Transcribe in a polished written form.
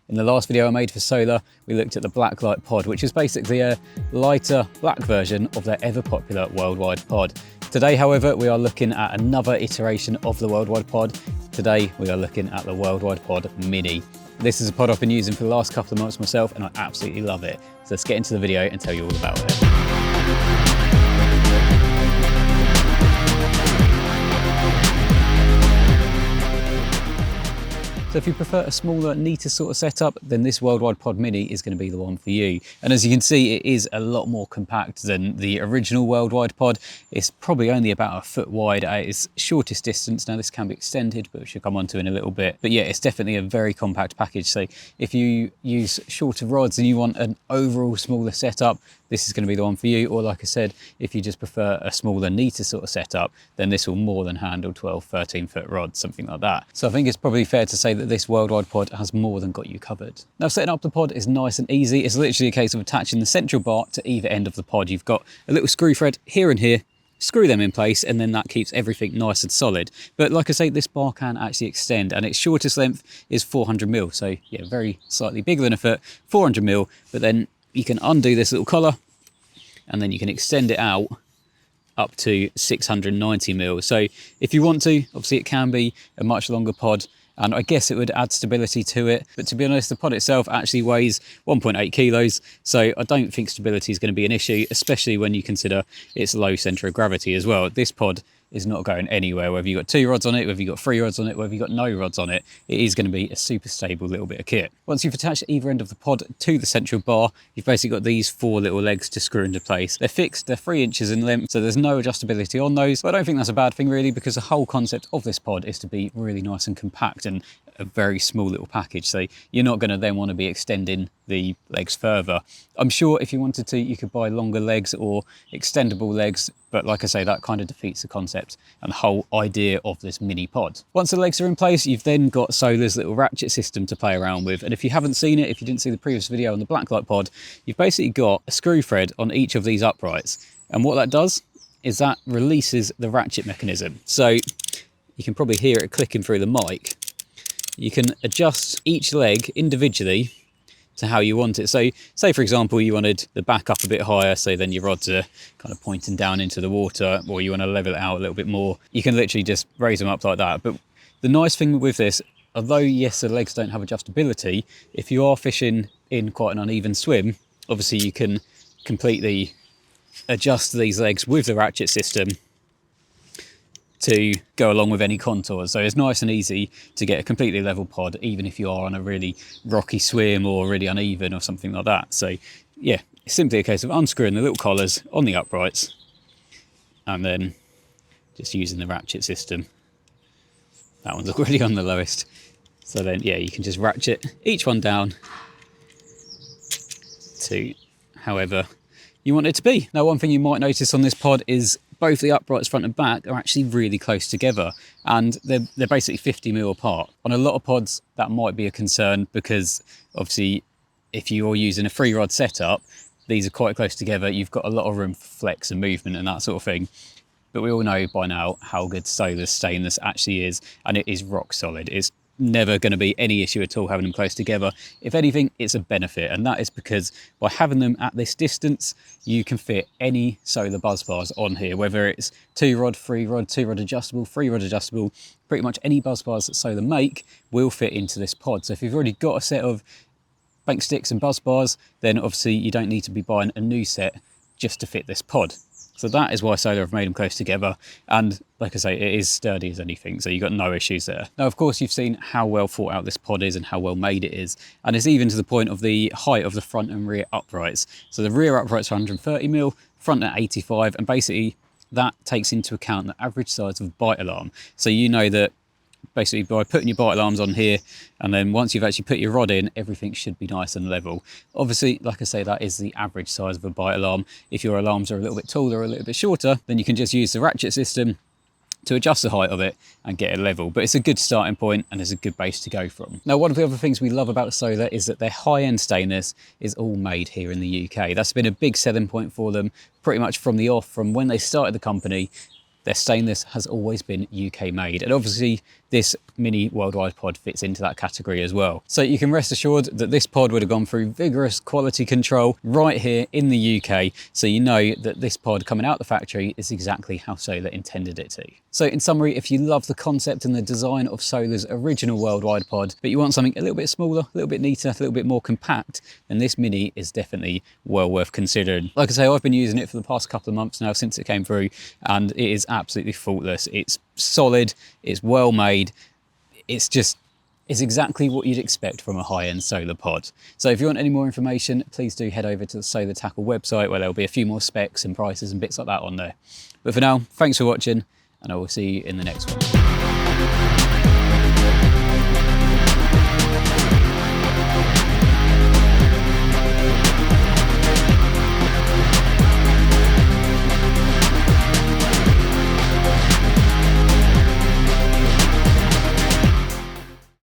In the last video I made for solar, we looked at the Blacklight pod, which is basically a lighter black version of their ever popular Worldwide pod. Today, however, we are looking at another iteration of the Worldwide pod. Today, we are looking at the Worldwide Pod Mini. This is a pod I've been using for the last couple of months myself, and I absolutely love it. So let's get into the video and tell you all about it. So if you prefer a smaller, neater sort of setup, then this Worldwide Pod Mini is going to be the one for you. And as you can see, it is a lot more compact than the original Worldwide Pod. It's probably only about a foot wide at its shortest distance. Now this can be extended, but which we'll come on to in a little bit. But yeah, it's definitely a very compact package. So if you use shorter rods and you want an overall smaller setup, this is going to be the one for you. Or like I said, if you just prefer a smaller, neater sort of setup, then this will more than handle 12, 13 foot rods, something like that. So I think it's probably fair to say that this Worldwide pod has more than got you covered. Now setting up the pod is nice and easy. It's literally a case of attaching the central bar to either end of the pod. You've got a little screw thread here and here, screw them in place, and then that keeps everything nice and solid. But like I say, this bar can actually extend, and its shortest length is 400mm. So yeah, very slightly bigger than a foot, 400mm, but then you can undo this little collar and then you can extend it out up to 690mm. So if you want to, obviously it can be a much longer pod, and I guess it would add stability to it. But to be honest, the pod itself actually weighs 1.8 kilos. So I don't think stability is going to be an issue, especially when you consider its low center of gravity as well. This pod is not going anywhere, whether you've got 2 rods on it, whether you've got 3 rods on it, whether you've got no rods on it, it is going to be a super stable little bit of kit. Once you've attached either end of the pod to the central bar, you've basically got these 4 little legs to screw into place. They're fixed, they're 3 inches in length, so there's no adjustability on those. But I don't think that's a bad thing really, because the whole concept of this pod is to be really nice and compact and a very small little package. So you're not going to then want to be extending the legs further. I'm sure if you wanted to, you could buy longer legs or extendable legs, but like I say, that kind of defeats the concept and the whole idea of this mini pod. Once the legs are in place, you've then got Solar's little ratchet system to play around with. And if you haven't seen it, if you didn't see the previous video on the Blacklight pod, you've basically got a screw thread on each of these uprights. And what that does is that releases the ratchet mechanism. So you can probably hear it clicking through the mic. You can adjust each leg individually to how you want it. So say for example, you wanted the back up a bit higher, so then your rods are kind of pointing down into the water, or you want to level it out a little bit more. You can literally just raise them up like that. But the nice thing with this, although yes, the legs don't have adjustability, if you are fishing in quite an uneven swim, obviously you can completely adjust these legs with the ratchet system to go along with any contours. So it's nice and easy to get a completely level pod, even if you are on a really rocky swim or really uneven or something like that. So yeah, it's simply a case of unscrewing the little collars on the uprights and then just using the ratchet system. That one's already on the lowest. So then yeah, you can just ratchet each one down to however you want it to be. Now, one thing you might notice on this pod is both the uprights front and back are actually really close together, and they're basically 50mm apart. On a lot of pods, that might be a concern, because obviously if you're using a 3-rod setup, these are quite close together. You've got a lot of room for flex and movement and that sort of thing. But we all know by now how good Solar's stainless actually is, and it is rock solid. It's never going to be any issue at all having them close together. If anything, it's a benefit, and that is because by having them at this distance, you can fit any Solar buzz bars on here, whether it's 2-rod, 3-rod, 2-rod adjustable, 3-rod adjustable. Pretty much any buzz bars that Solar make will fit into this pod. So if you've already got a set of bank sticks and buzz bars, then obviously you don't need to be buying a new set just to fit this pod. So that is why Solar have made them close together, and like I say, it is sturdy as anything, so you've got no issues there. Now of course you've seen how well thought out this pod is and how well made it is, and it's even to the point of the height of the front and rear uprights. So the rear uprights are 130mm, front at 85, and basically that takes into account the average size of a bite alarm. So you know that basically by putting your bite alarms on here, and then once you've actually put your rod in, everything should be nice and level. Obviously, like I say, that is the average size of a bite alarm. If your alarms are a little bit taller or a little bit shorter, then you can just use the ratchet system to adjust the height of it and get it level. But it's a good starting point and it's a good base to go from. Now, one of the other things we love about Solar is that their high-end stainless is all made here in the UK. That's been a big selling point for them pretty much from the off, from when they started the company. Their stainless has always been UK made, and obviously this mini worldwide pod fits into that category as well. So you can rest assured that this pod would have gone through vigorous quality control right here in the UK, so you know that this pod coming out the factory is exactly how Solar intended it to. So in summary, if you love the concept and the design of Solar's original worldwide pod, but you want something a little bit smaller, a little bit neater, a little bit more compact, then this mini is definitely well worth considering. Like I say, I've been using it for the past couple of months now since it came through, and it is absolutely faultless. It's solid, it's well made, it's exactly what you'd expect from a high-end solar pod. So if you want any more information, please do head over to the Solar Tackle website, where there'll be a few more specs and prices and bits like that on there. But for now, thanks for watching, and I will see you in the next one.